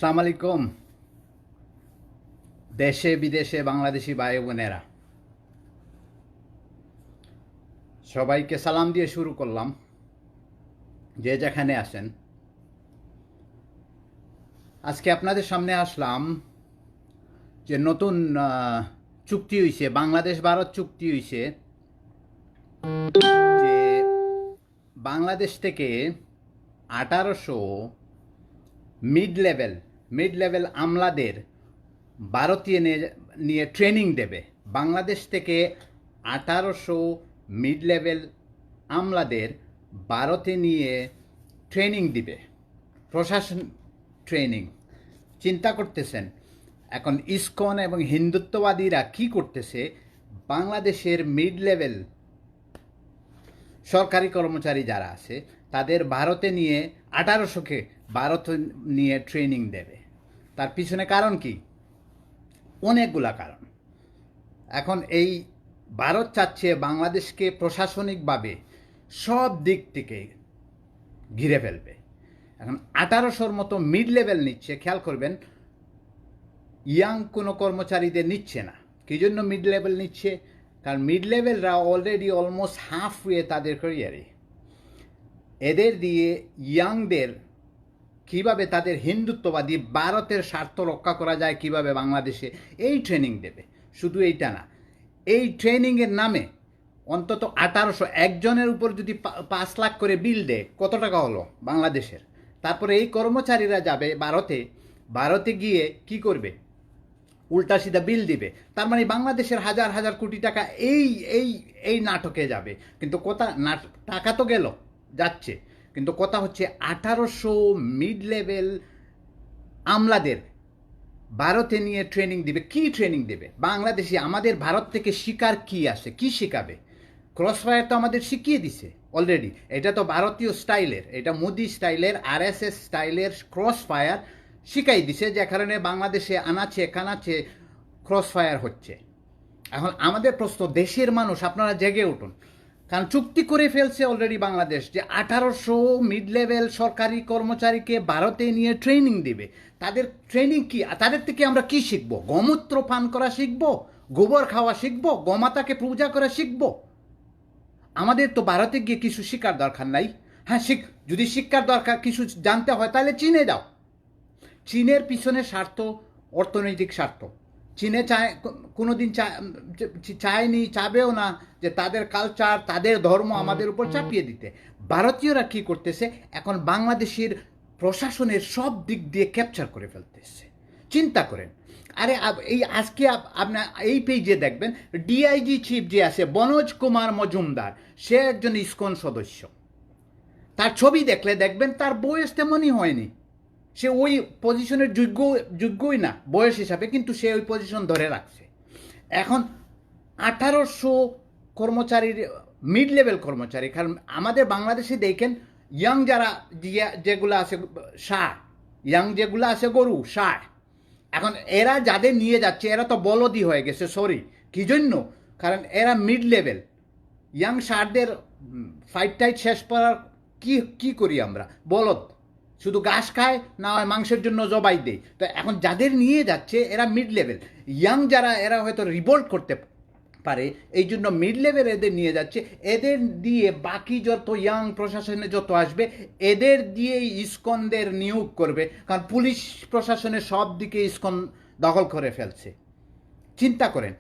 আসসালামু আলাইকুম। দেশে বিদেশে বাংলাদেশি ভাই বোনেরা, সবাইকে সালাম দিয়ে শুরু করলাম। যে যেখানে আছেন, আজকে আপনাদের সামনে আসলাম যে নতুন চুক্তি হয়েছে, বাংলাদেশ ভারত চুক্তি হয়েছে যে বাংলাদেশ থেকে 1800 মিড লেভেল আমলাদের ভারতীয় নিয়ে ট্রেনিং দেবে। বাংলাদেশ থেকে 1800 মিড লেভেল আমলাদের ভারতে নিয়ে ট্রেনিং দিবে, প্রশাসন ট্রেনিং। চিন্তা করতেছেন এখন ইসকন এবং হিন্দুত্ববাদীরা কি করতেছে? বাংলাদেশের মিড লেভেল সরকারি কর্মচারী যারা আছে তাদের ভারতে নিয়ে 1800কে ভারতে নিয়ে ট্রেনিং দেবে। তার পিছনে কারণ কি? অনেকগুলা কারণ। এখন এই ভারত চাচ্ছে বাংলাদেশকে প্রশাসনিকভাবে সব দিক থেকে ঘিরে ফেলবে। এখন 1800-র মতো মিড লেভেল নিচ্ছে। খেয়াল করবেন, ইয়াং কোনো কর্মচারীদের নিচ্ছে না। কী জন্য মিড লেভেল নিচ্ছে? কারণ মিড লেভেলরা অলরেডি অলমোস্ট হাফ ওয়ে তাদের ক্যারিয়ারে। এদের দিয়ে ইয়াংদের কীভাবে তাদের হিন্দুত্ববাদী ভারতের স্বার্থ রক্ষা করা যায়, কিভাবে বাংলাদেশে, এই ট্রেনিং দেবে। শুধু এইটা না, এই ট্রেনিংয়ের নামে অন্তত 1800 একজনের উপর যদি 5 লাখ করে বিল দেয়, কত টাকা হলো বাংলাদেশের? তারপরে এই কর্মচারীরা যাবে ভারতে গিয়ে কি করবে? উল্টা সিধা বিল দিবে। তার মানে বাংলাদেশের হাজার হাজার কোটি টাকা এই এই এই নাটকে যাবে। কিন্তু টাকা তো গেল, যাচ্ছে, কিন্তু কথা হচ্ছে 1800 মিড লেভেল আমলাদের ভারতে নিয়ে ট্রেনিং দিবে। কি ট্রেনিং দেবে? বাংলাদেশে আমাদের ভারত থেকে শিকার কি আসে, কি শেখাবে? ক্রস ফায়ার তো আমাদের শিখিয়ে দিছে অলরেডি। এটা তো ভারতীয় স্টাইলের, এটা মোদি স্টাইলের, RSS স্টাইলের ক্রস ফায়ার শিখাই দিছে, যে কারণে বাংলাদেশে আনাচে কানাচে ক্রস ফায়ার হচ্ছে। এখন আমাদের প্রশ্ন, দেশের মানুষ আপনারা জেগে উঠুন। কারণ চুক্তি করে ফেলছে অলরেডি বাংলাদেশ যে 1800 মিড লেভেল সরকারি কর্মচারীকে ভারতে নিয়ে ট্রেনিং দিবে। তাদের ট্রেনিং কি? তাদের থেকে আমরা কি শিখবো? গোমূত্র পান করা শিখবো, গোবর খাওয়া শিখবো, গোমাতাকে পূজা করা শিখবো? আমাদের তো ভারতে গিয়ে কিছু শিক্ষার দরকার নাই। হ্যাঁ, যদি শিক্ষার দরকার কিছু জানতে হয় তাহলে চীনে যাও। চীনের পিছনে স্বার্থ, অর্থনৈতিক স্বার্থ। চীনে কোনোদিন চায়নি, চাবেও না যে তাদের কালচার, তাদের ধর্ম আমাদের উপর চাপিয়ে দিতে। ভারতীয়রা কি করতেছে? এখন বাংলাদেশের প্রশাসনের সব দিক দিয়ে ক্যাপচার করে ফেলতেছে। চিন্তা করেন। আরে এই আজকে আপনার এই পেজে দেখবেন, ডিআইজি চিফ যে আছে বনোজ কুমার মজুমদার, সে একজন ইসকন সদস্য। তার ছবি দেখলে দেখবেন তার বয়স তেমনই হয়নি। সে ওই পজিশনের যোগ্যই না বয়স হিসাবে, কিন্তু সে ওই পজিশন ধরে রাখছে। এখন 1800 কর্মচারীর মিড লেভেল কর্মচারী। কারণ আমাদের বাংলাদেশে দেখেন ইয়াং যারা যেগুলো আছে ষাঁড়, ইয়াং যেগুলো আছে গরু ষাঁড়। এখন এরা যাদের নিয়ে যাচ্ছে এরা তো বলদি হয়ে গেছে। সরি, কী জন্য? কারণ এরা মিড লেভেল ইয়াং ষাঁড়দের ফাইট টাইট শেষ করার কি করি আমরা? বলদ, শুধু ঘাস খায়, না হয় মাংসের জন্য জবাই দেয়। তো এখন যাদের নিয়ে যাচ্ছে এরা মিড লেভেল ইয়াং যারা, এরা হয়তো রিভোল্ট করতে পারে, এই জন্য মিড লেভেল এদের নিয়ে যাচ্ছে। এদের দিয়ে বাকি যত ইয়াং প্রশাসনে যত আসবে এদের দিয়েই ইসকনদের নিয়োগ করবে। কারণ পুলিশ প্রশাসনের সব দিকে ইসকন দখল করে ফেলছে। চিন্তা করেন,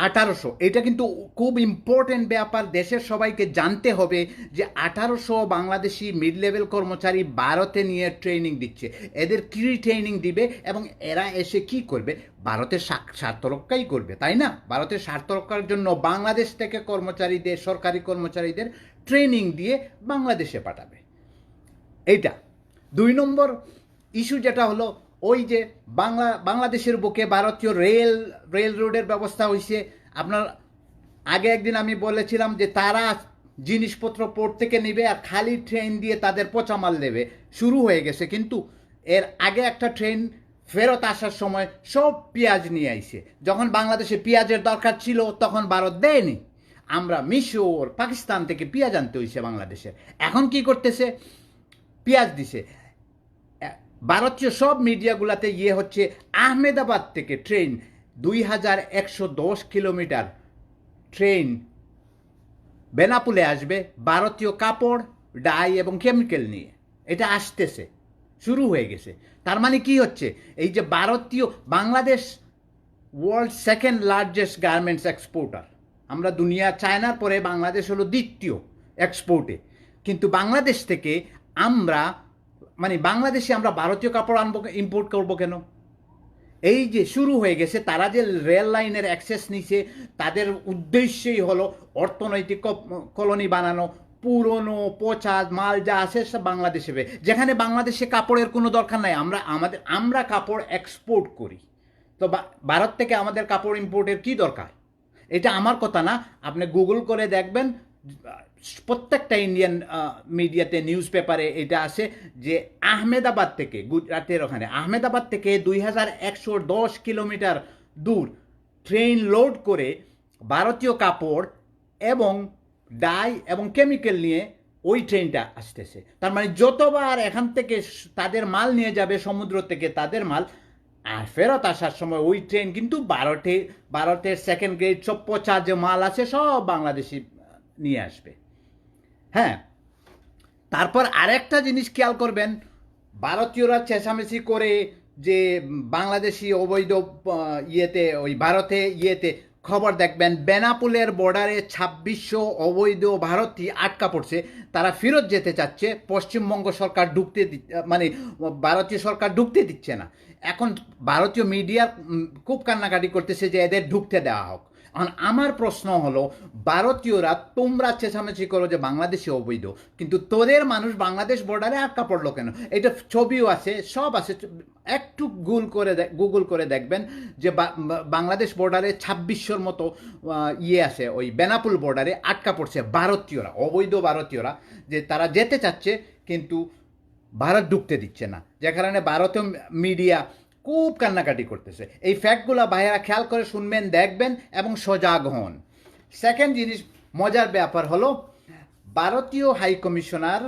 1800, এটা কিন্তু খুব ইম্পর্টেন্ট ব্যাপার। দেশের সবাইকে জানতে হবে যে 1800 বাংলাদেশি মিড লেভেল কর্মচারী ভারতে নিয়ে ট্রেনিং দিচ্ছে। এদের কি ট্রেনিং দিবে এবং এরা এসে কি করবে? ভারতের স্বার্থ রক্ষাই করবে, তাই না? ভারতের স্বার্থ রক্ষার জন্য বাংলাদেশ থেকে কর্মচারীদের, সরকারি কর্মচারীদের ট্রেনিং দিয়ে বাংলাদেশে পাঠাবে। এইটা 2 নম্বর ইস্যু, যেটা হলো ওই যে বাংলাদেশের বুকে ভারতীয় রেল রোডের ব্যবস্থা হয়েছে। আপনার আগে একদিন আমি বলেছিলাম যে তারা জিনিসপত্র পোর্ট থেকে নেবে আর খালি ট্রেন দিয়ে তাদের পচামাল দেবে। শুরু হয়ে গেছে, কিন্তু এর আগে একটা ট্রেন ফেরত আসার সময় সব পেঁয়াজ নিয়ে আইছে। যখন বাংলাদেশে পেঁয়াজের দরকার ছিল তখন ভারত দেয়নি। আমরা মিশর, পাকিস্তান থেকে পেঁয়াজ আনতে হয়েছে বাংলাদেশে। এখন কি করতেছে? পেঁয়াজ দিছে। ভারতীয় সব মিডিয়াগুলোতে হচ্ছে আহমেদাবাদ থেকে ট্রেন 2110 কিলোমিটার ট্রেন বেনাপুলে আসবে ভারতীয় কাপড়, ডাই এবং কেমিক্যাল নিয়ে। এটা আসতেছে, শুরু হয়ে গেছে। তার মানে কি হচ্ছে, এই যে ভারতীয়, Bangladesh world second largest garments exporter. আমরা দুনিয়া, চায়নার পরে বাংলাদেশ হলো দ্বিতীয় এক্সপোর্টে। কিন্তু বাংলাদেশ থেকে আমরা, মানে বাংলাদেশে আমরা ভারতীয় কাপড় আনবো, ইম্পোর্ট করবো কেন? এই যে শুরু হয়ে গেছে, তারা যে রেল লাইনের অ্যাক্সেস নিছে, তাদের উদ্দেশ্যই হলো অর্থনৈতিক কলোনি বানানো। পুরনো পচা মাল যা আছে সব বাংলাদেশে, যেখানে বাংলাদেশে কাপড়ের কোনো দরকার নাই। আমরা কাপড় এক্সপোর্ট করি, তো ভারত থেকে আমাদের কাপড় ইম্পোর্টের কি দরকার? এটা আমার কথা না, আপনি গুগল করে দেখবেন, প্রত্যেকটা ইন্ডিয়ান মিডিয়াতে, নিউজ পেপারে এটা আছে যে আহমেদাবাদ থেকে, গুজরাটের ওখানে আহমেদাবাদ থেকে 2110 কিলোমিটার দূর ট্রেন লোড করে ভারতীয় কাপড় এবং ডাই এবং কেমিক্যাল নিয়ে ওই ট্রেনটা আসতেছে। তার মানে যতবার এখান থেকে তাদের মাল নিয়ে যাবে সমুদ্র থেকে, তাদের মাল, আর ফেরত আসার সময় ওই ট্রেন কিন্তু ভারতের সেকেন্ড গ্রেড সব পচা যে মাল আছে সব বাংলাদেশি নিয়ে আসবে। হ্যাঁ, তারপর আরেকটা জিনিস খেয়াল করবেন, ভারতীয়রা চেঁচামেচি করে যে বাংলাদেশি অবৈধ ওই ভারতে খবর দেখবেন, বেনাপুলের বর্ডারে 2600 অবৈধ ভারতীয় আটকা পড়ছে। তারা ফেরত যেতে চাচ্ছে, পশ্চিমবঙ্গ সরকার মানে ভারতীয় সরকার ঢুকতে দিচ্ছে না। এখন ভারতীয় মিডিয়া খুব কান্নাকাটি করতেছে যে এদের ঢুকতে দেওয়া হোক। আমার প্রশ্ন হলো, ভারতীয়রা তোমরা চেঁচামেচি করো যে বাংলাদেশে অবৈধ, কিন্তু তোদের মানুষ বাংলাদেশ বর্ডারে আটকা পড়লো কেন? এটা ছবিও আছে, সব আছে, একটু গুগল করে দেখবেন যে বাংলাদেশ বর্ডারে 2600-র মতো আছে, ওই বেনাপুল বর্ডারে আটকা পড়ছে ভারতীয়রা, অবৈধ ভারতীয়রা, যে তারা যেতে চাচ্ছে কিন্তু ভারত ঢুকতে দিচ্ছে না, যে কারণে ভারতীয় মিডিয়া খুব কান্নাকাটি করতেছে। এই ফ্যাক্টগুলো ভাইয়েরা খেয়াল করে শুনবেন, দেখবেন এবং সজাগ হন। সেকেন্ড জিনিস, মজার ব্যাপার হলো, ভারতীয় হাই কমিশনার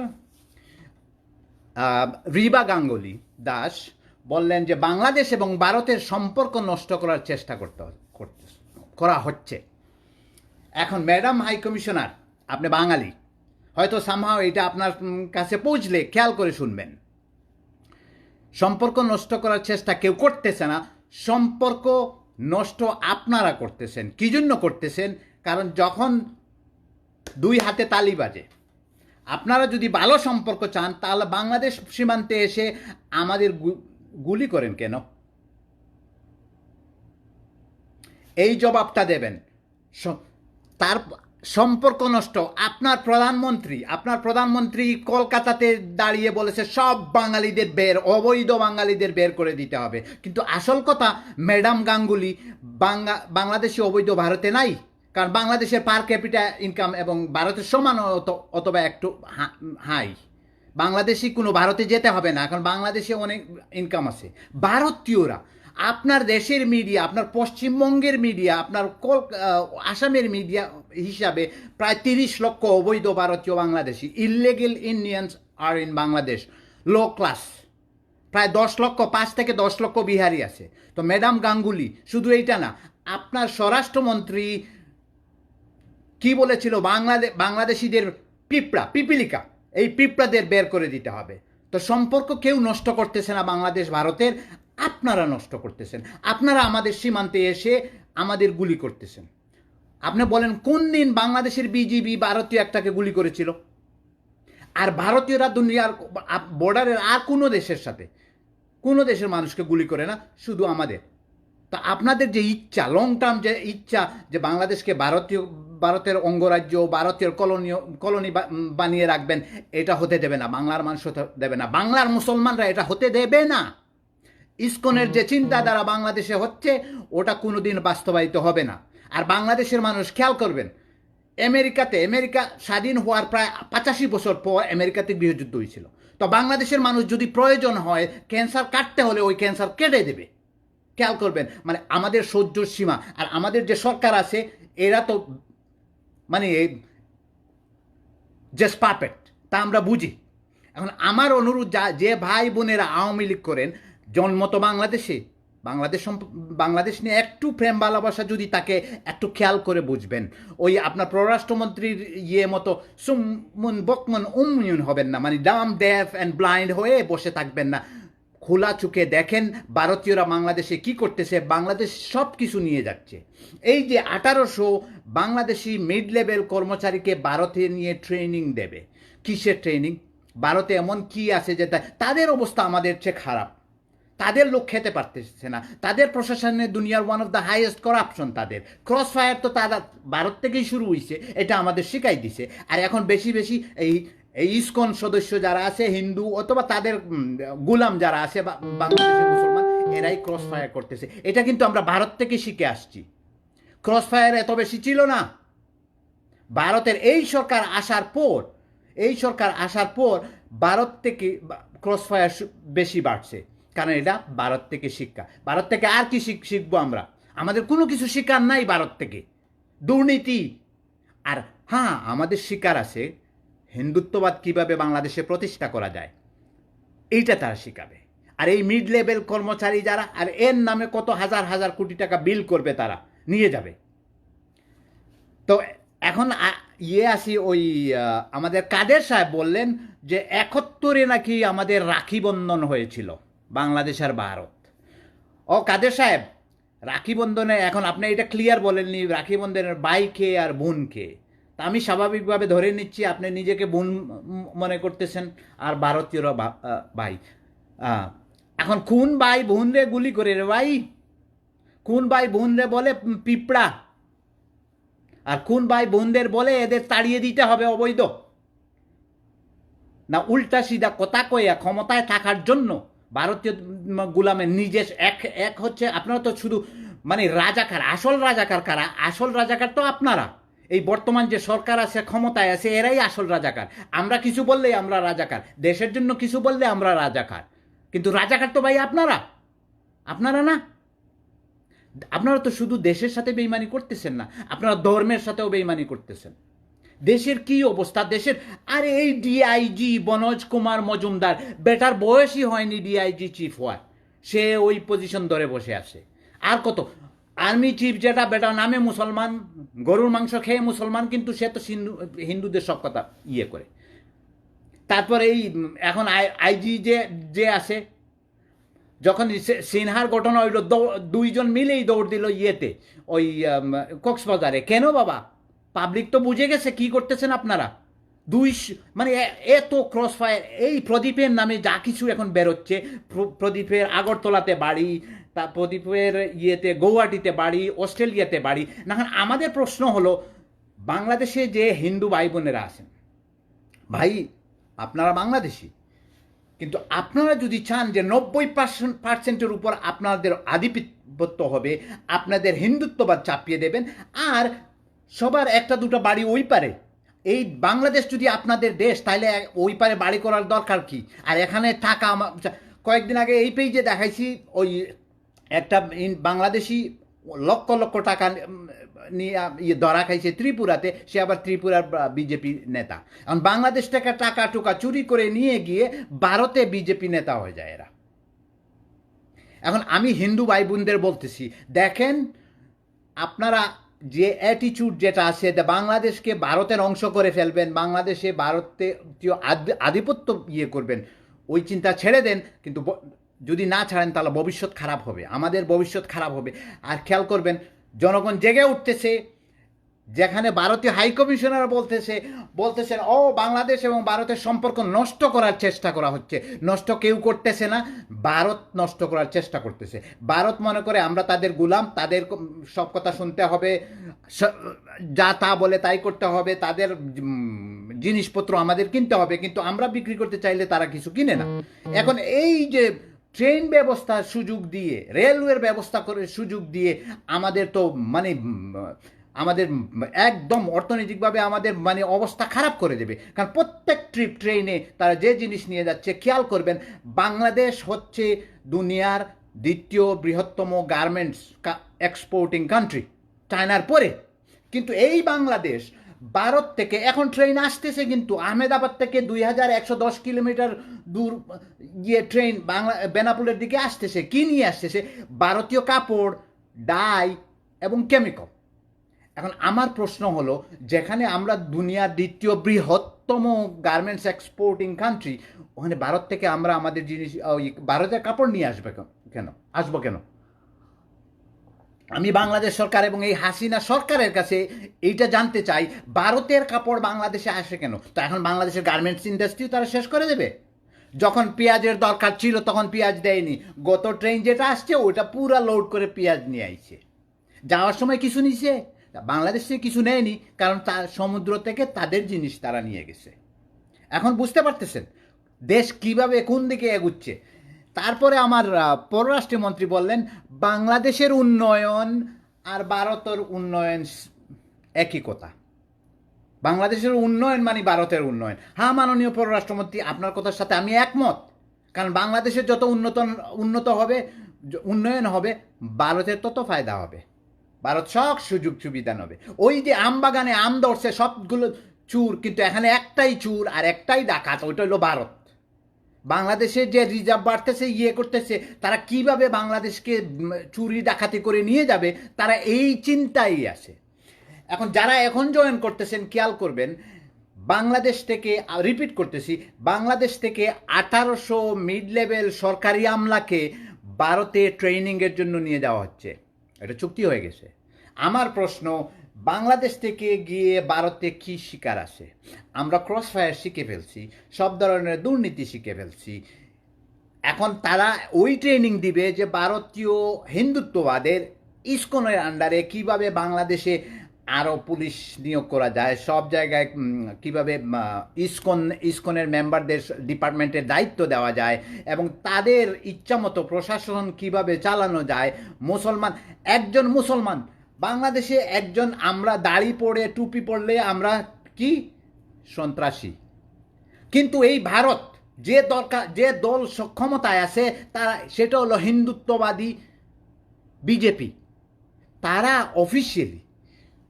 রিবা গাঙ্গুলি দাস বললেন যে বাংলাদেশ এবং ভারতের সম্পর্ক নষ্ট করার চেষ্টা করা হচ্ছে। এখন ম্যাডাম হাই কমিশনার, আপনি বাঙালি, হয়তো সামহাও এটা আপনার কাছে পৌঁছলে খেয়াল করে শুনবেন। সম্পর্ক নষ্ট করার চেষ্টা কেউ করতেছে না, সম্পর্ক নষ্ট আপনারা করতেছেন। কি জন্য করতেছেন? কারণ যখন দুই হাতে তালি বাজে, আপনারা যদি ভালো সম্পর্ক চান তাহলে বাংলাদেশ সীমান্তে এসে আমাদের গুলি করেন কেন? এই জবাবটা দেবেন। তার সম্পর্ক নষ্ট। আপনার প্রধানমন্ত্রী কলকাতাতে দাঁড়িয়ে বলেছে সব বাঙালিদের অবৈধ বাঙালিদের বের করে দিতে হবে, কিন্তু আসল কথা, ম্যাডাম গাঙ্গুলি বাংলাদেশি অবৈধ ভারতে নাই, কারণ বাংলাদেশের পার ক্যাপিটা ইনকাম এবং ভারতের সমান অথবা একটু হাই। বাংলাদেশি কোনো ভারতে যেতে হবে না, কারণ বাংলাদেশে অনেক ইনকাম আছে। ভারতীয়রা, আপনার দেশের মিডিয়া, আপনার পশ্চিমবঙ্গের মিডিয়া, আপনার আসামের মিডিয়া হিসাবে প্রায় 30 লক্ষ অবৈধ ভারতীয় Bangladeshi, illegal Indians are in Bangladesh, low class. প্রায় 10 লক্ষ, 5 থেকে 10 লক্ষ বিহারি আছে। তো ম্যাডাম গাঙ্গুলি, শুধু এইটা না, আপনার স্বরাষ্ট্রমন্ত্রী কি বলেছিল, বাংলাদেশিদের পিপিলিকা, এই পিঁপড়াদের বের করে দিতে হবে। তো সম্পর্ক কেউ নষ্ট করতেছে না বাংলাদেশ ভারতের, আপনারা নষ্ট করতেছেন। আপনারা আমাদের সীমান্তে এসে আমাদের গুলি করতেছেন। আপনি বলেন কোন দিন বাংলাদেশের বিজিবি ভারতীয় একটাকে গুলি করেছিল? আর ভারতীয়রা দুনিয়ার বর্ডারের আর কোনো দেশের সাথে, কোনো দেশের মানুষকে গুলি করে না, শুধু আমাদের। তা আপনাদের যে ইচ্ছা, লং টার্ম যে ইচ্ছা, যে বাংলাদেশকে ভারতের অঙ্গরাজ্য, ভারতীয় কলোনি বানিয়ে রাখবেন, এটা হতে দেবে না। বাংলার মানুষ হতে দেবে না, বাংলার মুসলমানরা এটা হতে দেবে না। ইসকনের যে চিন্তাধারা বাংলাদেশে হচ্ছে, ওটা কোনোদিন বাস্তবায়িত হবে না। আর বাংলাদেশের মানুষ খেয়াল করবেন, আমেরিকা স্বাধীন হওয়ার প্রায় 85 বছর পর আমেরিকাতে গৃহযুদ্ধ হয়েছিল। তো বাংলাদেশের মানুষ যদি প্রয়োজন হয় ক্যান্সার কাটতে হলে ওই ক্যান্সার কেটে দেবে। খেয়াল করবেন, মানে আমাদের সহ্যর সীমা। আর আমাদের যে সরকার আছে, এরা তো মানে জাস্ট পারফেক্ট, তা আমরা বুঝি। এখন আমার অনুরোধ, যে ভাই বোনেরা আওয়ামী লীগ করেন, জন্ম তো বাংলাদেশে, বাংলাদেশ নিয়ে একটু প্রেম ভালোবাসা যদি তাকে একটু খেয়াল করে বুঝবেন, ওই আপনার পররাষ্ট্রমন্ত্রীর মতো সুমন বকমন উময়ুন হবেন না, মানে ডাম ডেফ অ্যান্ড ব্লাইন্ড হয়ে বসে থাকবেন না। খোলা চোখে দেখেন ভারতীয়রা বাংলাদেশে কি করতেছে, বাংলাদেশ সব কিছু নিয়ে যাচ্ছে। এই যে 1800 বাংলাদেশি মিড লেভেল কর্মচারীকে ভারতে নিয়ে ট্রেনিং দেবে, কিসের ট্রেনিং? ভারতে এমন কি আছে যে তাদের অবস্থা আমাদের চেয়ে খারাপ, তাদের লোক খেতে পারতেছে না, তাদের প্রশাসনের দুনিয়ার one of the highest corruption, তাদের ক্রস ফায়ার তো তারা ভারত থেকেই শুরু হয়েছে, এটা আমাদের শিখাই দিছে। আর এখন বেশি বেশি এই ইসকন সদস্য যারা আছে হিন্দু অথবা তাদের গুলাম যারা আছে বাংলাদেশের মুসলমান, এরাই ক্রস ফায়ার করতেছে। এটা কিন্তু আমরা ভারত থেকে শিখে আসছি। ক্রস ফায়ার এত বেশি ছিল না ভারতের। এই সরকার আসার পর ভারত থেকে ক্রস ফায়ার বেশি বাড়ছে, কারণ এটা ভারত থেকে শিক্ষা। ভারত থেকে আর কি শিখবো আমরা? আমাদের কোনো কিছু শিকার নাই ভারত থেকে, দুর্নীতি। আর হ্যাঁ, আমাদের শিকার আছে হিন্দুত্ববাদ কিভাবে বাংলাদেশে প্রতিষ্ঠা করা যায়, এইটা তারা শিখাবে। আর এই মিড লেভেল কর্মচারী যারা, আর এর নামে কত হাজার হাজার কোটি টাকা বিল করবে, তারা নিয়ে যাবে। তো এখন আসি, ওই আমাদের কাদের সাহেব বললেন যে 71-এ নাকি আমাদের রাখি বন্ধন হয়েছিল বাংলাদেশ আর ভারত। ও কাদের সাহেব, রাখি বন্ধনে এখন আপনি এটা ক্লিয়ার বলেননি রাখি বন্ধনের ভাই কে আর বোন কে। তা আমি স্বাভাবিকভাবে ধরে নিচ্ছি আপনি নিজেকে বোন মনে করতেছেন আর ভারতীয়রা ভাই। এখন কোন ভাই বোন রে গুলি করে রে ভাই? কোন ভাই বোন রে বলে পিঁপড়া, আর কোন ভাই বোনদের বলে এদের তাড়িয়ে দিতে হবে অবৈধ? না উল্টা সিধা কথা কইয়া ক্ষমতায় থাকার জন্য ভারতীয় গুলামের নিজের এক হচ্ছে। আপনারা তো শুধু মানে রাজাকার, আসল রাজাকার কারা? আসল রাজাকার তো আপনারা। এই বর্তমান যে সরকার আছে, ক্ষমতায় আছে, এরাই আসল রাজাকার। আমরা কিছু বললেই আমরা রাজাকার, দেশের জন্য কিছু বললে আমরা রাজাকার, কিন্তু রাজাকার তো ভাই আপনারা না। আপনারা তো শুধু দেশের সাথে বেইমানি করতেছেন না, আপনারা ধর্মের সাথেও বেইমানি করতেছেন। দেশের কি অবস্থা দেশের? আরে এই ডিআইজি মনোজ কুমার মজুমদার, বেটার বয়সই হয়নি ডিআইজি চিফ হওয়ার, সে ওই পজিশন ধরে বসে আছে। আর কত আর্মি চিফ, যেটা বেটা নামে মুসলমান, গরুর মাংস খেয়ে মুসলমান, কিন্তু সে তো হিন্দুদের সব কথা করে। তারপরে এই এখন আইজি যে আছে, যখন সিনহার ঘটনা হইল, দুইজন মিলেই দৌড় দিল ওই কক্সবাজারে। কেন বাবা? পাবলিক তো বুঝে গেছে কি করতেছেন আপনারা। মানে এত ক্রস ফায়ার। এই প্রদীপের নামে যা কিছু এখন বেরোচ্ছে, প্রদীপের আগরতলাতে বাড়ি, প্রদীপের গৌহাটিতে বাড়ি, অস্ট্রেলিয়াতে বাড়ি। না, আমাদের প্রশ্ন হলো, বাংলাদেশে যে হিন্দু ভাই বোনেরা আছেন, ভাই আপনারা বাংলাদেশি, কিন্তু আপনারা যদি চান যে 90% উপর আপনাদের আধিপত্য হবে, আপনাদের হিন্দুত্ববাদ চাপিয়ে দেবেন, আর সবার একটা দুটো বাড়ি ওই পারে, এই বাংলাদেশ যদি আপনাদের দেশ, তাহলে ওই পারে বাড়ি করার দরকার কি? আর এখানে টাকা, কয়েকদিন আগে এই পেজে দেখাইছি, ওই একটা বাংলাদেশি লক্ষ লক্ষ টাকা নিয়ে ধরা খাইছে ত্রিপুরাতে, সে আবার ত্রিপুরার বিজেপি নেতা। এখন বাংলাদেশ থেকে টাকা টুকা চুরি করে নিয়ে গিয়ে ভারতে বিজেপি নেতা হয়ে যায় এরা। এখন আমি হিন্দু ভাই বোনদের বলতেছি, দেখেন আপনারা যে অ্যাটিচিউড যেটা আছে, বাংলাদেশকে ভারতের অংশ করে ফেলবেন, বাংলাদেশে ভারতীয় আধিপত্য করবেন, ওই চিন্তা ছেড়ে দেন। কিন্তু যদি না ছাড়েন তাহলে ভবিষ্যৎ খারাপ হবে, আমাদের ভবিষ্যৎ খারাপ হবে। আর খেয়াল করবেন, জনগণ জেগে উঠতেছে, যেখানে ভারতীয় হাইকমিশনার বলতেছেন ও বাংলাদেশ এবং ভারতের সম্পর্ক নষ্ট করার চেষ্টা করা হচ্ছে। নষ্ট কেউ করতেছে না, ভারত নষ্ট করার চেষ্টা করতেছে। ভারত মনে করে আমরা তাদের গুলাম, তাদের সব কথা শুনতে হবে, যা তা বলে তাই করতে হবে, তাদের জিনিসপত্র আমাদের কিনতে হবে, কিন্তু আমরা বিক্রি করতে চাইলে তারা কিছু কিনে না। এখন এই যে ট্রেন ব্যবস্থার সুযোগ দিয়ে, রেলওয়ের ব্যবস্থা করে সুযোগ দিয়ে আমাদের তো মানে আমাদের একদম অর্থনৈতিকভাবে আমাদের মানে অবস্থা খারাপ করে দেবে। কারণ প্রত্যেক ট্রেনে তারা যে জিনিস নিয়ে যাচ্ছে, খেয়াল করবেন বাংলাদেশ হচ্ছে দুনিয়ার দ্বিতীয় বৃহত্তম গার্মেন্টস এক্সপোর্টিং কান্ট্রি, চায়নার পরে। কিন্তু এই বাংলাদেশ ভারত থেকে এখন ট্রেন আসতেছে, কিন্তু আহমেদাবাদ থেকে 2110 কিলোমিটার দূর গিয়ে ট্রেন বেনাপুলের দিকে আসতেছে। কি নিয়ে আসতেছে? ভারতীয় কাপড়, ডাই এবং কেমিক্যাল। এখন আমার প্রশ্ন হলো, যেখানে আমরা দুনিয়ার দ্বিতীয় বৃহত্তম গার্মেন্টস এক্সপোর্টিং কান্ট্রি, ওখানে ভারত থেকে আমরা আমাদের জিনিস, ভারতের কাপড় নিয়ে আসবো কেন? আমি বাংলাদেশ সরকার এবং এই হাসিনা সরকারের কাছে এইটা জানতে চাই, ভারতের কাপড় বাংলাদেশে আসে কেন? তো এখন বাংলাদেশের গার্মেন্টস ইন্ডাস্ট্রি তারা শেষ করে দেবে? যখন পেঁয়াজের দরকার ছিল তখন পেঁয়াজ দেয়নি, গত ট্রেন যেটা আসছে ওটা পুরা লোড করে পেঁয়াজ নিয়ে আইছে। যাওয়ার সময় কিছু নিছে? বাংলাদেশ থেকে কিছু নেয়নি, কারণ তার সমুদ্র থেকে তাদের জিনিস তারা নিয়ে গেছে। এখন বুঝতে পারতেছেন দেশ কিভাবে কোন দিকে এগুচ্ছে। তারপরে আমার পররাষ্ট্রমন্ত্রী বললেন, বাংলাদেশের উন্নয়ন আর ভারতের উন্নয়ন একই কথা। বাংলাদেশের উন্নয়ন মানে ভারতের উন্নয়ন। হ্যাঁ মাননীয় পররাষ্ট্রমন্ত্রী, আপনার কথার সাথে আমি একমত। কারণ বাংলাদেশের যত উন্নত হবে, উন্নয়ন হবে, ভারতের তত ফায়দা হবে। ভারত সব সুযোগ সুবিধা নেবে। ওই যে আম বাগানে আম ধরছে সবগুলো চুর, কিন্তু এখানে একটাই চুর আর একটাই ডাকাত, ওইটা হলো ভারত। বাংলাদেশের যে রিজার্ভ বাড়তেছে, করতেছে, তারা কিভাবে বাংলাদেশকে চুরি ডাকাতি করে নিয়ে যাবে, তারা এই চিন্তাই আছে। এখন যারা এখন জয়েন করতেছেন খেয়াল করবেন, বাংলাদেশ থেকে, রিপিট করতেছি, বাংলাদেশ থেকে 1800 মিড লেভেল সরকারি আমলাকে ভারতে ট্রেনিংয়ের জন্য নিয়ে যাওয়া হচ্ছে। এটা চুক্তি হয়ে গেছে। আমার প্রশ্ন, বাংলাদেশ থেকে গিয়ে ভারতে কি শিকার আসে? আমরা ক্রস ফায়ার শিখে ফেলছি, সব ধরনের দুর্নীতি শিখে ফেলছি। এখন তারা ওই ট্রেনিং দিবে যে ভারতীয় হিন্দুত্ববাদের ইসকনের আন্ডারে কিভাবে বাংলাদেশে আরও পুলিশ নিয়োগ করা যায়, সব জায়গায় কিভাবে ইসকনের মেম্বারদের ডিপার্টমেন্টের দায়িত্ব দেওয়া যায়, এবং তাদের ইচ্ছামতো প্রশাসন কিভাবে চালানো যায়। একজন মুসলমান বাংলাদেশে, একজন, আমরা দাড়ি পরে টুপি পরলে আমরা কি সন্ত্রাসী। কিন্তু এই ভারত যে দল ক্ষমতায় আছে, তারা, সেটা হলো হিন্দুত্ববাদী বিজেপি। তারা অফিসিয়ালি,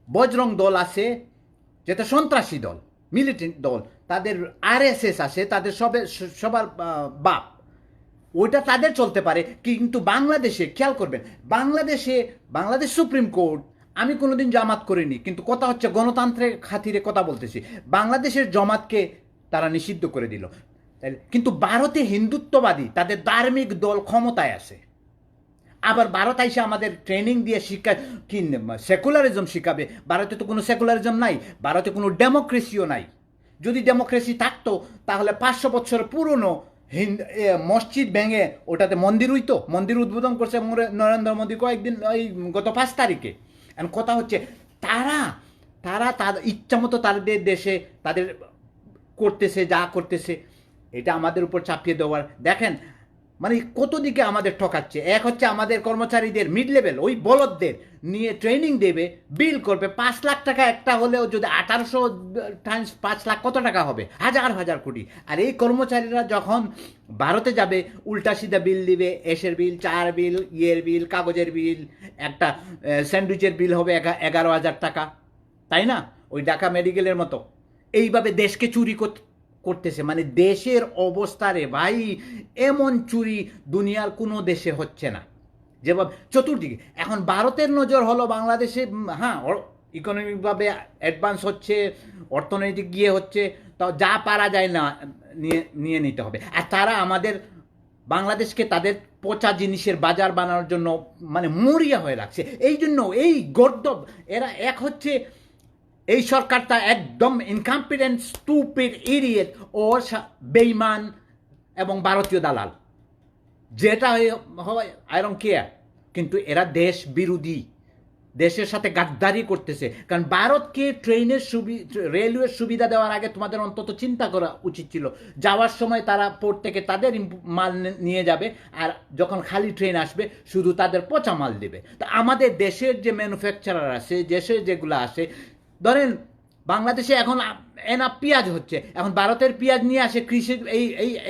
বজরং দল আছে যেটা সন্ত্রাসী দল, মিলিটেন্ট দল, তাদের আরএসএস আছে, তাদের সবার বাপ, ওইটা তাদের চলতে পারে। কিন্তু বাংলাদেশে খেয়াল করবেন, বাংলাদেশ সুপ্রিম কোর্ট, আমি কোনোদিন জামাত করিনি, কিন্তু কথা হচ্ছে গণতন্ত্রের খাতিরে কথা বলতেছি, বাংলাদেশের জামাতকে তারা নিষিদ্ধ করে দিল। কিন্তু ভারতে হিন্দুত্ববাদী তাদের ধার্মিক দল ক্ষমতায় আছে। আবার ভারত আইসে আমাদের ট্রেনিং দিয়ে শিক্ষায় কি সেকুলারিজম শিখাবে? ভারতে তো কোনো সেকুলারিজম নাই, ভারতে কোনো ডেমোক্রেসিও নাই। যদি ডেমোক্রেসি থাকতো তাহলে 500 বছর পুরনো মসজিদ ভেঙে ওটাতে মন্দির হইতো। মন্দির উদ্বোধন করছে নরেন্দ্র মোদী কয়েকদিন, ওই গত 5 তারিখে। এখন কথা হচ্ছে, তারা তাদের ইচ্ছা মতো তাদের দেশে তাদের করতেছে, যা করতেছে, এটা আমাদের উপর চাপিয়ে দেওয়ার। দেখেন মানে কত দিকে আমাদের ঠকাচ্ছে। এক হচ্ছে আমাদের কর্মচারীদের মিড লেভেল ওই বলদদের নিয়ে ট্রেনিং দেবে, বিল করবে 5 লাখ টাকা একটা হলেও, যদি 1800 টাইমস 5 লাখ কত টাকা হবে? হাজার কোটি। আর এই কর্মচারীরা যখন ভারতে যাবে, উল্টা সিধা বিল দিবে, এসের বিল, চার বিল, বিল, কাগজের বিল, একটা স্যান্ডউইচের বিল হবে 11,000 টাকা, তাই না? ওই ঢাকা মেডিকেলের মতো। এইভাবে দেশকে চুরি করতেছে। মানে দেশের অবস্থা রে ভাই, এমন চুরি দুনিয়ার কোনো দেশে হচ্ছে না যেভাবে চতুর্দিকে। এখন ভারতের নজর হলো বাংলাদেশে, হ্যাঁ ইকোনমিকভাবে অ্যাডভান্স হচ্ছে, অর্থনৈতিক গিয়ে হচ্ছে, তাও যা পারা যায় না নিয়ে নিতে হবে। আর তারা আমাদের বাংলাদেশকে তাদের পচা জিনিসের বাজার বানানোর জন্য মানে মরিয়া হয়ে রাখছে। এই জন্য এই গর্দব এরা, এক হচ্ছে এই সরকারটা একদম ইনকম্পিটেন্ট, স্টুপিড, ইডিয়েট ও বেইমান এবং ভারতীয় দালাল, যেটা হয় আই ডোন্ট কেয়ার। কিন্তু এরা দেশ বিরোধী, দেশের সাথে গাদ্দারি করতেছে। কারণ ভারতকে রেলওয়ের সুবিধা দেওয়ার আগে তোমাদের অন্তত চিন্তা করা উচিত ছিল। যাওয়ার সময় তারা পোর্ট থেকে তাদের মাল নিয়ে যাবে, আর যখন খালি ট্রেন আসবে শুধু তাদের পচা মাল দেবে। তো আমাদের দেশের যে ম্যানুফ্যাকচারার আছে, দেশের যেগুলো আসে, ধরেন বাংলাদেশে এখন এনা পেঁয়াজ হচ্ছে, এখন ভারতের পেঁয়াজ নিয়ে আসে,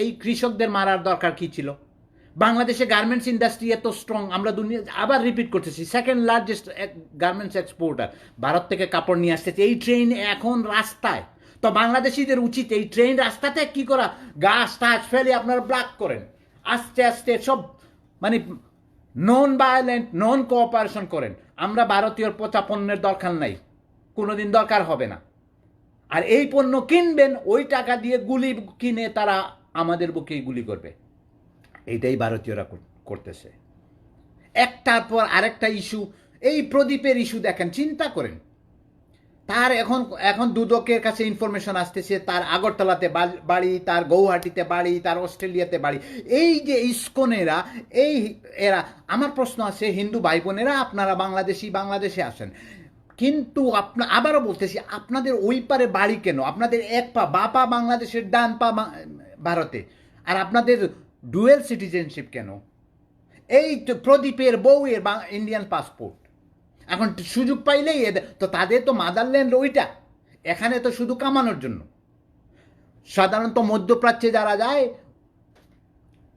এই কৃষকদের মারার দরকার কি ছিল? বাংলাদেশে গার্মেন্টস ইন্ডাস্ট্রি এত স্ট্রং, আমরা দুনিয়া আবার রিপিট করতেছি second largest garments exporter, Bharat থেকে কাপড় নিয়ে আসতেছে। এই ট্রেন এখন রাস্তায়, তো বাংলাদেশিদের উচিত এই ট্রেন রাস্তাতে কি করা, গাছ টাছ ফেলে আপনারা ব্লক করেন, আস্তে আস্তে সব মানে নন ভায়োলেন্ট নন কোঅপারেশন করেন। আমরা ভারতীয় পচা পণ্যের দরকার নাই, কোনোদিন দরকার হবে না। আর এই পণ্য কিনবেন, ওই টাকা দিয়ে গুলি কিনে তারা আমাদের বুকেই গুলি করবে। এইটাই ভারতীয়রা করতেছে, একটার পর আরেকটা ইস্যু। এই প্রদীপের ইস্যু দেখেন, চিন্তা করেন, তার এখন দুদকের কাছে ইনফরমেশন আসতেছে তার আগরতলাতে বাড়ি, তার গৌহাটিতে বাড়ি, তার অস্ট্রেলিয়াতে বাড়ি। এই যে ইস্কনেরা, এরা, আমার প্রশ্ন আছে হিন্দু ভাই বোনেরা, আপনারা বাংলাদেশে আসেন, কিন্তু আবারও বলতেছি, আপনাদের ওই পারে বাড়ি কেন? আপনাদের এক পা বাপা বাংলাদেশের, ডান পা ভারতে, আর আপনাদের ডুয়েল সিটিজেনশিপ কেন? এই তো প্রদীপের বউয়ের ইন্ডিয়ান পাসপোর্ট, এখন সুযোগ পাইলেই তো তাদের তো মাদারল্যান্ড ওইটা, এখানে তো শুধু কামানোর জন্য। সাধারণত মধ্যপ্রাচ্যে যারা যায়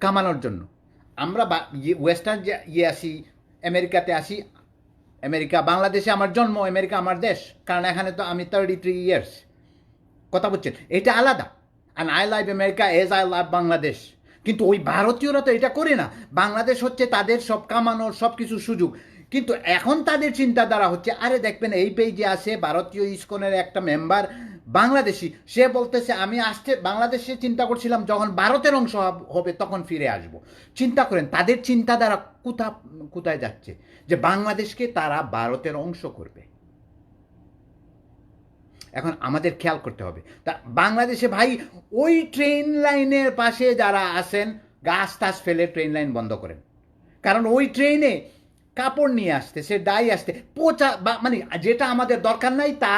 কামানোর জন্য, আমরা ওয়েস্টার্ন আসি, আমেরিকাতে আসি। আমেরিকা, বাংলাদেশে আমার জন্ম, আমেরিকা আমার দেশ, কারণ এখানে তো আমি 33 ইয়ার্স, কথা বলছেন, এটা আলাদা। And I love America age I love Bangladesh. কিন্তু ওই ভারতীয়রা তো এটা করে না, বাংলাদেশ হচ্ছে তাদের সব কামানোর সব কিছু সুযোগ। কিন্তু এখন তাদের চিন্তাধারা হচ্ছে, আরে দেখবেন এই পেজে আছে ভারতীয় ইসকনের একটা মেম্বার বাংলাদেশি, সে বলতেছে আমি আসতে বাংলাদেশে চিন্তা করছিলাম, যখন ভারতের অংশ হবে তখন ফিরে আসব। চিন্তা করেন তাদের চিন্তাধারা কোথায় যাচ্ছে, যে বাংলাদেশকে তারা ভারতের অংশ করবে। এখন আমাদের খেয়াল করতে হবে, তা বাংলাদেশে ভাই ওই ট্রেন লাইনের পাশে যারা আছেন, গাছ টাছ ফেলে ট্রেন লাইন বন্ধ করেন, কারণ ওই ট্রেনে কাপড় নিয়ে আসতে, সে ডাই আসতে পচা, মানে যেটা আমাদের দরকার নাই তা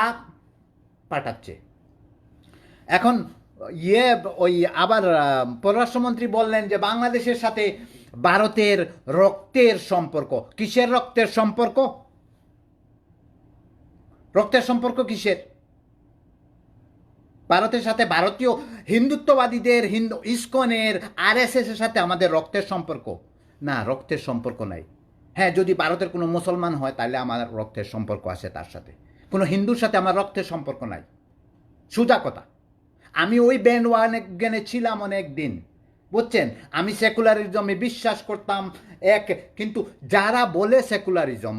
পাঠাচ্ছে। এখন ওই আবার পররাষ্ট্রমন্ত্রী বললেন যে বাংলাদেশের সাথে ভারতের রক্তের সম্পর্ক। কিসের রক্তের সম্পর্ক? রক্তের সম্পর্ক কিসের? ভারতের সাথে, ভারতীয় হিন্দুত্ববাদীদের, ইসকনের, RSS এর সাথে আমাদের রক্তের সম্পর্ক না, রক্তের সম্পর্ক নাই। হ্যাঁ, যদি ভারতের কোনো মুসলমান হয় তাহলে আমার রক্তের সম্পর্ক আছে তার সাথে, কোনো হিন্দুর সাথে আমার রক্তের সম্পর্ক নাই, সোজা কথা। আমি ওই ব্যান্ডওয়াগনে ছিলাম অনেক দিন, বুঝছেন, আমি সেকুলারিজমে বিশ্বাস করতাম কিন্তু যারা বলে সেকুলারিজম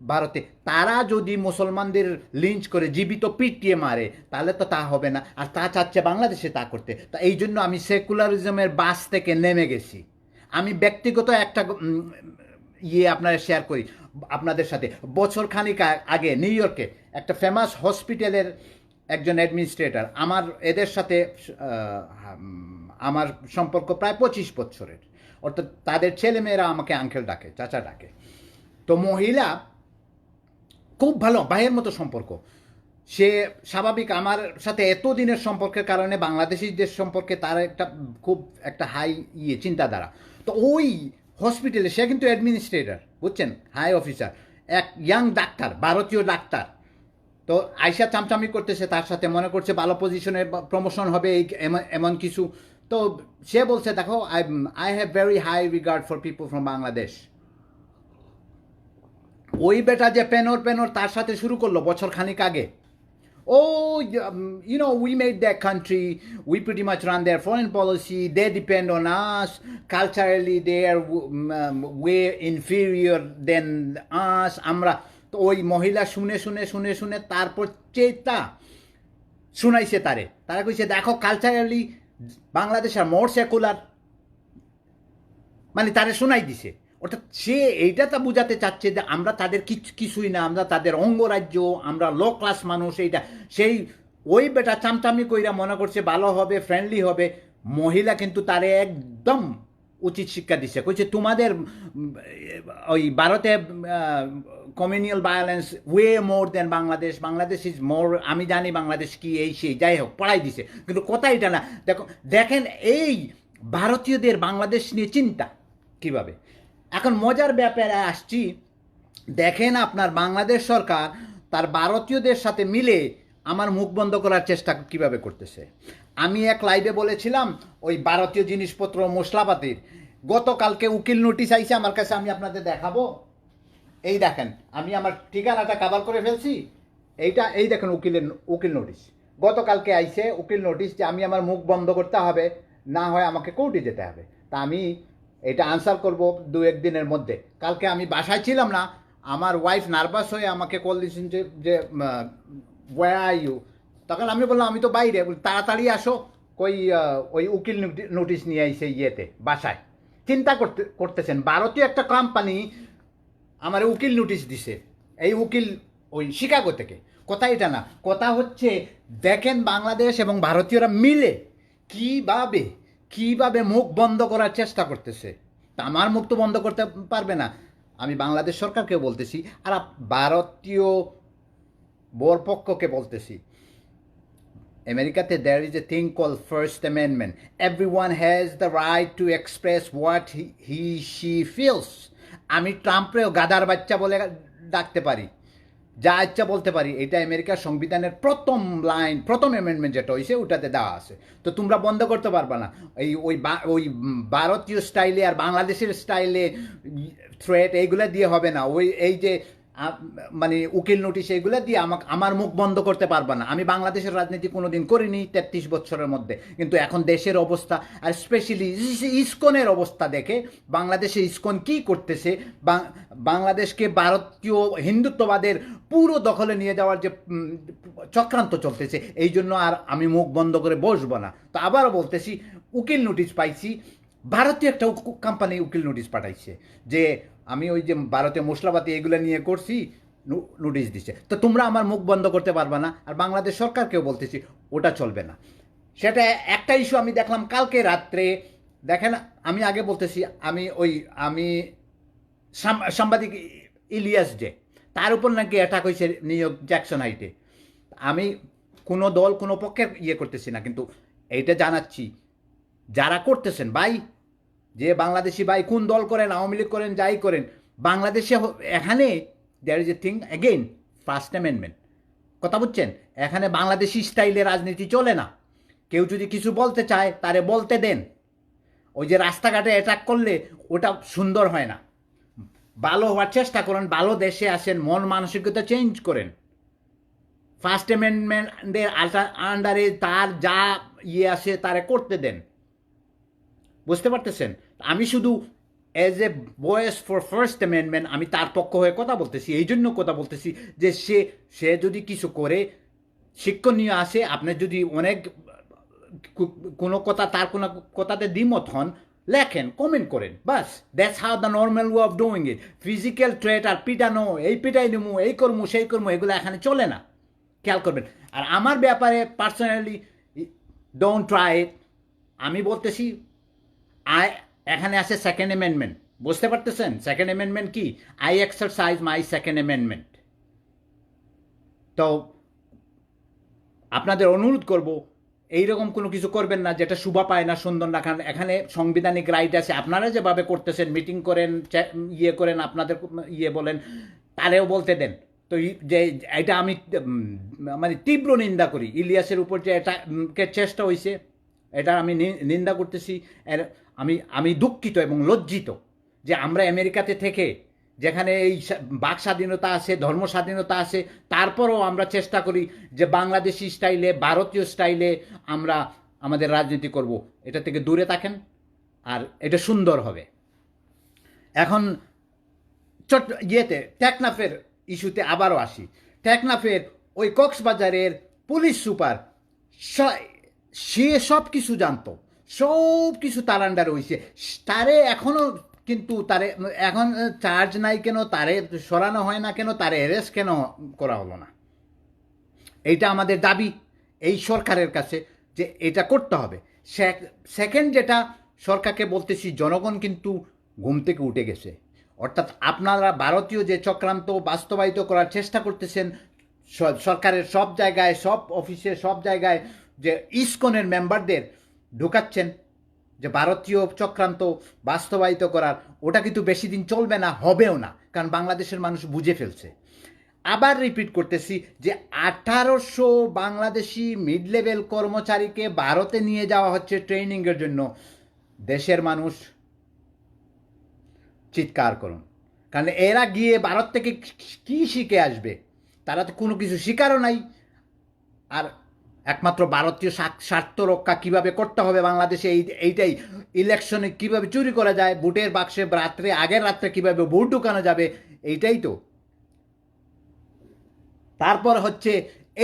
ভারতে, তারা যদি মুসলমানদের লিঞ্চ করে জীবিত পিটিয়ে মারে তাহলে তো তা হবে না, আর তা চাচ্ছে বাংলাদেশে তা করতে। তা এই জন্য আমি সেকুলারিজমের বাস থেকে নেমে গেছি। আমি ব্যক্তিগত একটা আপনারা শেয়ার করি আপনাদের সাথে। বছর খানিক আগে নিউ ইয়র্কে একটা ফেমাস হসপিটালের একজন অ্যাডমিনিস্ট্রেটর, এদের সাথে আমার সম্পর্ক প্রায় 25 বছরের, অর্থাৎ তাদের ছেলেমেয়েরা আমাকে আঙ্কেল ডাকে, চাচা ডাকে। তো মহিলা খুব ভালো ভাইয়ের মতো সম্পর্ক, সে স্বাভাবিক আমার সাথে এতদিনের সম্পর্কের কারণে বাংলাদেশিদের সম্পর্কে তার খুব একটা হাই চিন্তাধারা। তো ওই হসপিটালে সে কিন্তু অ্যাডমিনিস্ট্রেটর, বুঝছেন, হাই অফিসার, এক ইয়াং ডাক্তার, ভারতীয় ডাক্তার। তো আয়সা চামচামি করতেছে তার সাথে, মনে করছে ভালো পজিশনে প্রমোশন হবে এই এমন কিছু। তো সে বলছে, দেখো I have very high regard for people from Bangladesh. ওই বেটা যে পেনর তার সাথে শুরু করলো বছর খানিক আগে, oh, we made their country, we pretty much run their foreign policy, they depend on us, culturally they are way inferior than us. আমরা তো ওই মহিলা শুনে তারপর চেতা শুনাইছে তারা কইছে, দেখো কালচারালি বাংলাদেশ আর মোর সেকুলার, মানে তারে শোনাই দিছে। অর্থাৎ সে এইটা তা বুঝাতে চাচ্ছে যে আমরা তাদের কিছুই না, আমরা তাদের অঙ্গরাজ্য, আমরা লো ক্লাস মানুষ। এইটা সেই ওই বেটা চামচামি কইরা মনে করছে ভালো হবে, ফ্রেন্ডলি হবে। মহিলা কিন্তু তারে একদম উচিত শিক্ষা দিছে, কইছে তোমাদের ওই ভারতে communal violence way more than Bangladesh is more, আমি জানি বাংলাদেশ কি, এই সেই, যাই হোক পড়াই দিছে। কিন্তু কথা এটা না, দেখেন এই ভারতীয়দের বাংলাদেশ নিয়ে চিন্তা কিভাবে। এখন মজার ব্যাপারে আসছি, দেখেন আপনার বাংলাদেশ সরকার তার ভারতীয়দের সাথে মিলে আমার মুখ বন্ধ করার চেষ্টা কিভাবে করতেছে। আমি এক লাইভে বলেছিলাম ওই ভারতীয় জিনিসপত্র মশলাপাতির গতকালকে উকিল নোটিশ আইছে আমার কাছে, আমি আপনাদের দেখাবো। এই দেখেন, আমি আমার ঠিকানাটা কভার করে ফেলছি। এই দেখেন উকিল নোটিশ গতকালকে আইছে, উকিল নোটিশ যে আমি আমার মুখ বন্ধ করতে হবে, না হয় আমাকে কোর্টে যেতে হবে। তা আমি এটা আনসার করব 2-1 দিনের মধ্যে। কালকে আমি বাসায় ছিলাম না, আমার ওয়াইফ নার্ভাস হয়ে আমাকে কল দিয়েছেন যে ওয়্যার আর ইউ। তখন আমি বললাম আমি তো বাইরে। তাড়াতাড়ি আসো, ওই উকিল নোটিশ নিয়ে আইছে ইয়েতে বাসায়। চিন্তা করতেছেন ভারতীয় একটা কোম্পানি আমার উকিল নোটিশ দিছে। এই উকিল ওই শিকাগো থেকে। কথা এটা না, কথা হচ্ছে দেখেন বাংলাদেশ এবং ভারতীয়রা মিলে কিভাবে কিভাবে মুখ বন্ধ করার চেষ্টা করতেছে। তা আমার মুখ তো বন্ধ করতে পারবে না। আমি বাংলাদেশ সরকারকে বলতেছি, আর ভারতীয় বরপক্ষকে বলতেছি, আমেরিকাতে there is a thing called First Amendment. Everyone has the right to express what she feels. আমি ট্রাম্পরেও গাদার বাচ্চা বলে ডাকতে পারি, যা ইচ্ছা বলতে পারি। এটা আমেরিকার সংবিধানের প্রথম লাইন, প্রথম অ্যামেন্ডমেন্ট যেটা হয়েছে ওটাতে দেওয়া আছে। তো তোমরা বন্ধ করতে পারবে না। ওই ভারতীয় স্টাইলে আর বাংলাদেশের স্টাইলে থ্রেট এইগুলো দিয়ে হবে না। এই যে মানে উকিল নোটিশ এইগুলো দিয়ে আমার মুখ বন্ধ করতে পারবে না। আমি বাংলাদেশের রাজনীতি কোনোদিন করিনি 33 বছরের মধ্যে, কিন্তু এখন দেশের অবস্থা আর স্পেশালি ইসকনের অবস্থা দেখে, বাংলাদেশে ইসকন কি করতেছে, বাংলাদেশকে ভারতীয় হিন্দুত্ববাদের পুরো দখলে নিয়ে যাওয়ার যে চক্রান্ত চলতেছে, এই জন্য আর আমি মুখ বন্ধ করে বসবো না। তো আবারও বলতেছি, উকিল নোটিশ পাইছি, ভারতীয় একটা কোম্পানি উকিল নোটিশ পাঠাইছে যে আমি ওই যে ভারতীয় মশলাপাতি এগুলো নিয়ে করছি, নোটিশ দিচ্ছে। তো তোমরা আমার মুখ বন্ধ করতে পারবে না। আর বাংলাদেশ সরকারকেও বলতেছি ওটা চলবে না। সেটা একটা ইস্যু আমি দেখলাম কালকে রাত্রে। দেখেন, আমি আগে বলতেছি, আমি সাংবাদিক ইলিয়াস যে, তার উপর নাকি অ্যাটাক হয়েছে নিউ ইয়র্ক জ্যাকসন হাইটে। আমি কোনো দল কোনো পক্ষের ইয়ে করতেছি না, কিন্তু এইটা জানাচ্ছি যারা করতেছেন ভাই, যে বাংলাদেশি ভাই কোন দল করেন, আওয়ামী লীগ করেন, যাই করেন, বাংলাদেশে এখানে there is a thing again, first amendment. কথা বুঝছেন? এখানে বাংলাদেশি স্টাইলে রাজনীতি চলে না। কেউ যদি কিছু বলতে চায় তারে বলতে দেন। ওই যে রাস্তাঘাটে অ্যাটাক করলে ওটা সুন্দর হয় না। ভালো হওয়ার চেষ্টা করেন, ভালো দেশে আসেন, মন মানসিকতা চেঞ্জ করেন। ফার্স্ট অ্যামেন্ডমেন্টের আন্ডারে তার যা ইয়ে আসে তারে করতে দেন। বুঝতে পারতেছেন? আমি শুধু as a voice for first amendment আমি তার পক্ষ হয়ে কথা বলতেছি। এই জন্য কথা বলতেছি যে সে যদি কিছু করে শিক্ষণীয় আসে, আপনার যদি অনেক কোনো কথা, তার কোনো কথাতে দ্বিমত হন, লেখেন, কমেন্ট করেন, বাস। That's how the normal way of doing it. Physical threat আর পিটানো, এই পিটাই নেবো, এই করবো, সেই করবো, এগুলো এখানে চলে না। খেয়াল করবেন। আর আমার ব্যাপারে পার্সোনালি ডোন্ট ট্রাই ইট। আমি বলতেছি এখানে আছে সেকেন্ড অ্যামেন্ডমেন্ট। বুঝতে পারতেছেন সেকেন্ড অ্যামেন্ডমেন্ট কি? I exercise my second amendment. তো আপনাদের অনুরোধ করব, এইরকম কোনো কিছু করবেন না যেটা শুভা পায় না, সুন্দর না। কারণ এখানে সাংবিধানিক রাইট আছে। আপনারা যেভাবে করতেছেন, মিটিং করেন, ইয়ে করেন, আপনাদের ইয়ে বলেন, তারেও বলতে দেন। তো যে এটা আমি মানে তীব্র নিন্দা করি। ইলিয়াসের উপর যে এটা চেষ্টা হয়েছে, এটা আমি নিন্দা করতেছি। আমি দুঃখিত এবং লজ্জিত যে আমরা আমেরিকাতে থেকে, যেখানে এই বাক স্বাধীনতা আছে, ধর্ম স্বাধীনতা আছে, তারপরও আমরা চেষ্টা করি যে বাংলাদেশি স্টাইলে, ভারতীয় স্টাইলে আমরা আমাদের রাজনীতি করব। এটা থেকে দূরে থাকেন, আর এটা সুন্দর হবে। এখন টেকনাফের ইস্যুতে আবারও আসি। টেকনাফের ওই কক্সবাজারের পুলিশ সুপার, সে সব কিছু জানতো, সব কিছু তার আন্ডারে হয়েছে। তারে এখনও কিন্তু তারে এখন চার্জ নাই কেন, তারে সরানো হয় না কেন, তারে অ্যারেস্ট কেন করা হলো না? এইটা আমাদের দাবি এই সরকারের কাছে যে এটা করতে হবে। সেকেন্ড যেটা সরকারকে বলতেছি, জনগণ কিন্তু ঘুম থেকে উঠে গেছে। অর্থাৎ আপনারা ভারতীয় যে চক্রান্ত বাস্তবায়িত করার চেষ্টা করতেছেন, সরকারের সব জায়গায়, সব অফিসে, সব জায়গায় যে ইসকনের মেম্বারদের ঢুকাচ্ছেন, যে ভারতীয় চক্রান্ত বাস্তবায়িত করার, ওটা কিন্তু বেশি দিন চলবে না, হবেও না। কারণ বাংলাদেশের মানুষ বুঝে ফেলছে। আবার রিপিট করতেছি যে 1800 বাংলাদেশি মিড লেভেল কর্মচারীকে ভারতে নিয়ে যাওয়া হচ্ছে ট্রেনিংয়ের জন্য। দেশের মানুষ চিৎকার করুন। কারণ এরা গিয়ে ভারত থেকে কি শিখে আসবে? তারা তো কোনো কিছু শিকারও নাই। আর একমাত্র ভারতীয় স্বার্থ রক্ষা কীভাবে করতে হবে বাংলাদেশে, এইটাই। ইলেকশনে কীভাবে চুরি করা যায়, ভোটের বাক্সে আগের রাত্রে কীভাবে ভোট ঢুকানো যাবে, এইটাই তো। তারপর হচ্ছে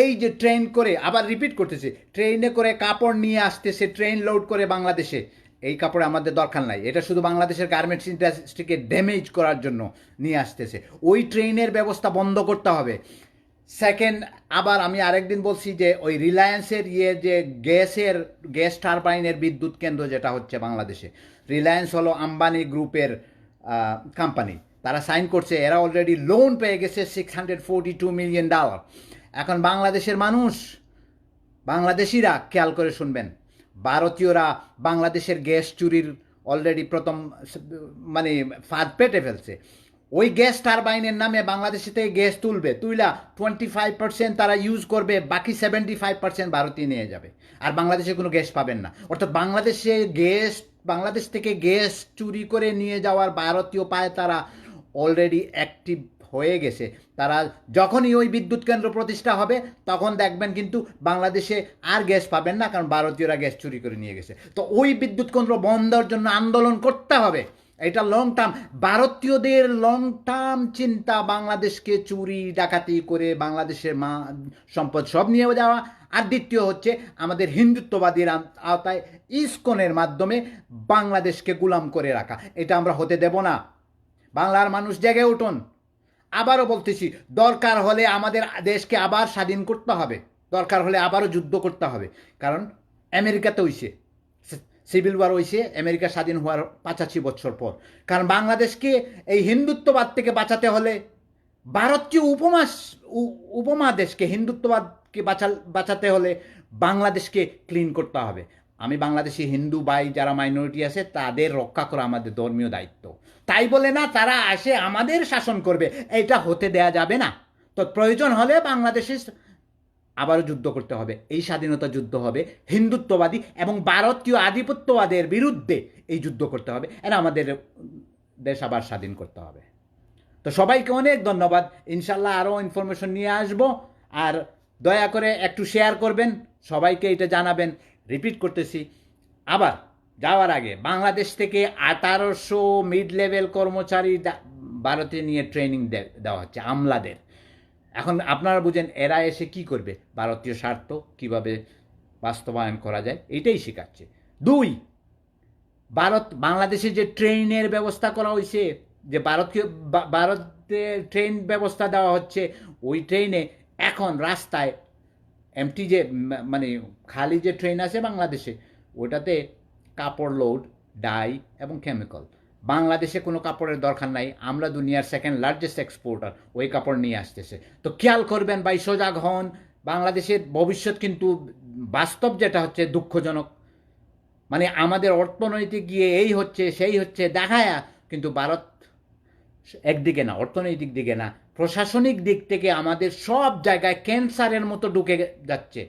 এই যে ট্রেন করে, আবার রিপিট করতেছে, ট্রেনে করে কাপড় নিয়ে আসতেছে, ট্রেন লোড করে বাংলাদেশে। এই কাপড় আমাদের দরকার নাই, এটা শুধু বাংলাদেশের গার্মেন্টস ইন্ডাস্ট্রিকে ড্যামেজ করার জন্য নিয়ে আসতেছে। ওই ট্রেনের ব্যবস্থা বন্ধ করতে হবে। সেকেন্ড, আবার আমি আরেকদিন বলছি যে ওই রিলায়েন্সের যে গ্যাস টারবাইনের বিদ্যুৎ কেন্দ্র যেটা হচ্ছে বাংলাদেশে, রিলায়েন্স হলো আম্বানি গ্রুপের কোম্পানি, তারা সাইন করছে, এরা অলরেডি লোন পেয়ে গেছে $642 মিলিয়ন। এখন বাংলাদেশের মানুষ, বাংলাদেশিরা খেয়াল করে শুনবেন, ভারতীয়রা বাংলাদেশের গ্যাস চুরির অলরেডি প্রথম মানে ফাঁদ পেটে ফেলছে। ওই গ্যাস টারবাইনের নামে বাংলাদেশে থেকে গ্যাস তুইলা 25% তারা ইউজ করবে, বাকি 75% ভারতীয় নিয়ে যাবে, আর বাংলাদেশে কোনো গ্যাস পাবেন না। অর্থাৎ বাংলাদেশ থেকে গ্যাস চুরি করে নিয়ে যাওয়ার ভারতীয় পায় তারা অলরেডি অ্যাক্টিভ হয়ে গেছে। তারা যখনই ওই বিদ্যুৎ কেন্দ্র প্রতিষ্ঠা হবে তখন দেখবেন কিন্তু বাংলাদেশে আর গ্যাস পাবেন না, কারণ ভারতীয়রা গ্যাস চুরি করে নিয়ে গেছে। তো ওই বিদ্যুৎ কেন্দ্র বন্ধের জন্য আন্দোলন করতে হবে। এটা লং টার্ম, ভারতীয়দের লং টার্ম চিন্তা, বাংলাদেশকে চুরি ডাকাতি করে বাংলাদেশের সম্পদ সব নিয়ে যাওয়া। আর দ্বিতীয় হচ্ছে আমাদের হিন্দুত্ববাদীর আওতায় ইসকনের মাধ্যমে বাংলাদেশকে গোলাম করে রাখা। এটা আমরা হতে দেব না। বাংলার মানুষ জেগে উঠুন। আবারও বলতেছি, দরকার হলে আমাদের দেশকে আবার স্বাধীন করতে হবে, দরকার হলে আবারও যুদ্ধ করতে হবে। কারণ আমেরিকাতে হইছে, সিভিল ওয়ার হয়েছে আমেরিকা স্বাধীন হওয়ার 85 বছর পর। কারণ বাংলাদেশকে এই হিন্দুত্ববাদ থেকে বাঁচাতে হলে, ভারতীয় উপমহাদেশকে হিন্দুত্ববাদকে বাঁচাতে হলে বাংলাদেশকে ক্লিন করতে হবে। আমি বাংলাদেশি হিন্দু ভাই যারা মাইনরিটি আছে তাদের রক্ষা করা আমাদের ধর্মীয় দায়িত্ব। তাই বলে না তারা আসে আমাদের শাসন করবে, এটা হতে দেয়া যাবে না। তো প্রয়োজন হলে বাংলাদেশে আবারও যুদ্ধ করতে হবে। এই স্বাধীনতা যুদ্ধ হবে হিন্দুত্ববাদী এবং ভারতীয় আধিপত্যবাদের বিরুদ্ধে, এই যুদ্ধ করতে হবে। এরা আমাদের দেশ আবার স্বাধীন করতে হবে। তো সবাইকে অনেক ধন্যবাদ। ইনশাল্লাহ আরও ইনফরমেশন নিয়ে আসবো। আর দয়া করে একটু শেয়ার করবেন, সবাইকে এটা জানাবেন। রিপিট করতেছি, আবার যাওয়ার আগে, বাংলাদেশ থেকে 1800 মিড লেভেল কর্মচারী ভারতে নিয়ে ট্রেনিং দেওয়া হচ্ছে আমলাদের। এখন আপনারা বুঝেন এরা এসে কি করবে, ভারতীয় স্বার্থ কিভাবে বাস্তবায়ন করা যায় এইটাই শেখাচ্ছে। 2, বাংলাদেশে যে ট্রেনের ব্যবস্থা করা হয়েছে, যে ভারতে ট্রেন ব্যবস্থা দেওয়া হচ্ছে, ওই ট্রেনে এখন রাস্তায় এমটি যে মানে খালি যে ট্রেন আছে বাংলাদেশে, ওটাতে কাপড় লোড, ডাই এবং কেমিক্যাল। বাংলাদেশে কোনো কাপড়ের দরকার নাই, আমরা দুনিয়ার সেকেন্ড লার্জেস্ট এক্সপোর্টার, ওই কাপড় নিয়ে আসতেছে। তো খেয়াল করবেন ভাই, সজাগ হন। বাংলাদেশের ভবিষ্যৎ কিন্তু বাস্তব যেটা হচ্ছে দুঃখজনক। মানে আমাদের অর্থনৈতিক গিয়ে এই হচ্ছে সেই হচ্ছে দেখায়া, কিন্তু ভারত একদিকে না, অর্থনৈতিক দিকে না, প্রশাসনিক দিক থেকে আমাদের সব জায়গায় ক্যান্সারের মতো ঢুকে যাচ্ছে।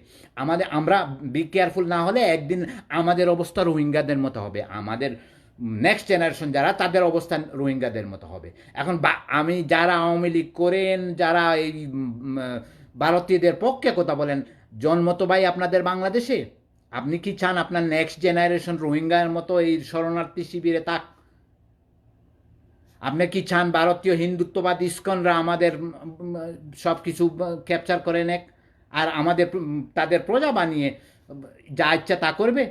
আমরা বি কেয়ারফুল না হলে একদিন আমাদের অবস্থা রোহিঙ্গাদের মতো হবে। আমাদের নেক্সট জেনারেশন যারা, তাদের অবস্থান রোহিঙ্গাদের মতো হবে। এখন আমি যারা আওয়ামী লীগ করেন, যারা এই ভারতীয়দের পক্ষে কথা বলেন, জন্ম তো ভাই আপনাদের বাংলাদেশে। আপনি কি চান আপনার নেক্সট জেনারেশন রোহিঙ্গার মতো এই শরণার্থী শিবিরে থাক? আপনি কি চান ভারতীয় হিন্দুত্ববাদ ইসকনরা আমাদের সব কিছু ক্যাপচার করে নেক আর আমাদের তাদের প্রজা বানিয়ে যা ইচ্ছা তা করবে?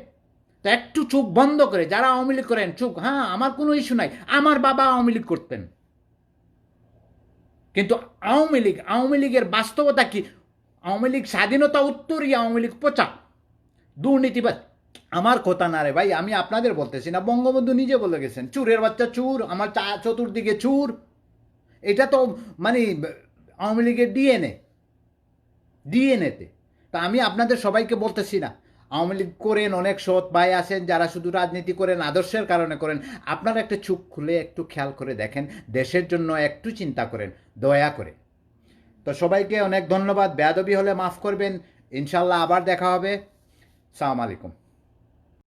তো একটু চোখ বন্ধ করে, যারা আওয়ামী লীগ করেন চোখ, হ্যাঁ আমার কোনো ইস্যু নাই, আমার বাবা আওয়ামী লীগ করতেন, কিন্তু আওয়ামী লীগের বাস্তবতা কি? আওয়ামী লীগ স্বাধীনতা উত্তরই, আওয়ামী লীগ পচা, দুর্নীতিবাদ। আমার কথা না রে ভাই, আমি আপনাদের বলতেছি না, বঙ্গবন্ধু নিজে বলে গেছেন, চুরের বাচ্চা চুর, আমার চতুর্দিকে চুর। এটা তো মানে আওয়ামী লীগের ডিএনএতে। তা আমি আপনাদের সবাইকে বলতেছি না, আওয়ামী লীগ করেন, অনেক সৎ ভাই আছেন যারা শুধু রাজনীতি করেন, আদর্শের কারণে করেন। আপনারা একটা চোখ খুলে একটু খেয়াল করে দেখেন, দেশের জন্য একটু চিন্তা করেন দয়া করে। তো সবাইকে অনেক ধন্যবাদ। বেয়াদবি হলে মাফ করবেন। ইনশাল্লাহ আবার দেখা হবে। সালাম আলাইকুম।